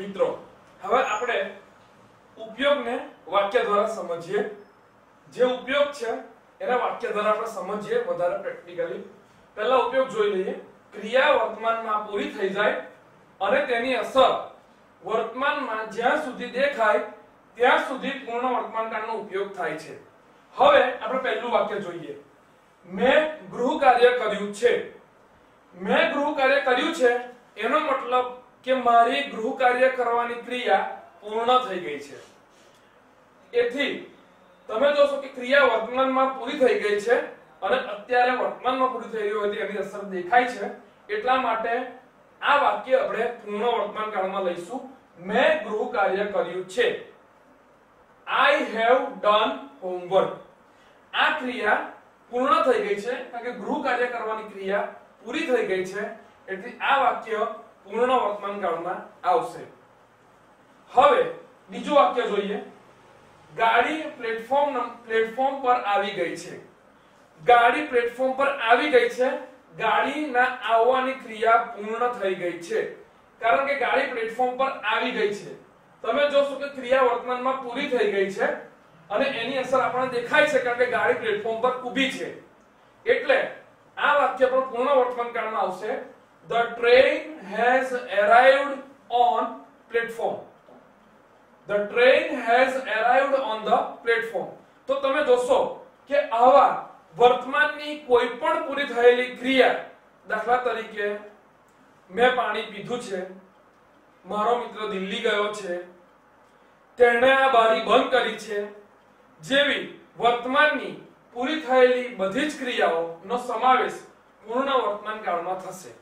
મિત્રો હવે આપણે ઉપયોગને વાક્ય દ્વારા સમજીએ। જે ઉપયોગ છે એના વાક્ય દ્વારા આપણે સમજીએ વધારે પ્રેક્ટિકલી। પહેલા ઉપયોગ જોઈ લઈએ। ક્રિયા વર્તમાનમાં પૂરી થઈ જાય અને તેની અસર વર્તમાનમાં જ્યાં સુધી દેખાય ત્યાં સુધી પૂર્ણ વર્તમાનકાળનો ઉપયોગ થાય છે। હવે આપણે પહેલું વાક્ય જોઈએ। મેં ગૃહ કાર્ય કર્યું છે। મેં ગૃહ કાર્ય કર્યું છે એનો મતલબ કે મારી ગૃહ કાર્ય કરવાની ક્રિયા પૂર્ણ થઈ ગઈ છે। એથી તમે જોશો કે ક્રિયા વર્તમાનમાં પૂરી થઈ ગઈ છે અને અત્યારે વર્તમાનમાં પૂરી થઈ ગઈ હોય એની અસર દેખાય છે, એટલા માટે આ વાક્ય આપણે પૂર્ણ વર્તમાન કાળમાં લઈશું। મેં ગૃહ કાર્ય કર્યું છે। I have done homework। આ ક્રિયા પૂર્ણ થઈ ગઈ છે કારણ કે ગૃહ કાર્ય કરવાની ક્રિયા પૂરી થઈ ગઈ છે, એટલે આ વાક્ય પૂર્ણ વર્તમાન કાળમાં આવશે। હવે બીજું વાક્ય જોઈએ। ગાડી પ્લેટફોર્મ પર આવી ગઈ છે। ગાડી પ્લેટફોર્મ પર આવી ગઈ છે, ગાડીના આવવાની ક્રિયા પૂર્ણ થઈ ગઈ છે કારણ કે ગાડી પ્લેટફોર્મ પર આવી ગઈ છે। તમે જોશો કે ક્રિયા વર્તમાનમાં પૂરી થઈ ગઈ છે અને એની અસર આપણને દેખાય છે કારણ કે ગાડી પ્લેટફોર્મ પર ઊભી છે, એટલે આ વાક્ય પણ પૂર્ણ વર્તમાન કાળમાં આવશે। The train has arrived on platform। The train has arrived on the platform। તો તમે જોશો કે આવા વર્તમાનની કોઈ પણ પૂરી થયેલી ક્રિયા, દાખલા તરીકે મેં પાણી પીધું છે, મારો મિત્ર દિલ્હી ગયો છે, તેણે આ બારી બંધ કરી છે, જેવી વર્તમાનની પૂરી થયેલી બધી જ ક્રિયાઓનો સમાવેશ પૂર્ણ વર્તમાન કાળમાં થશે।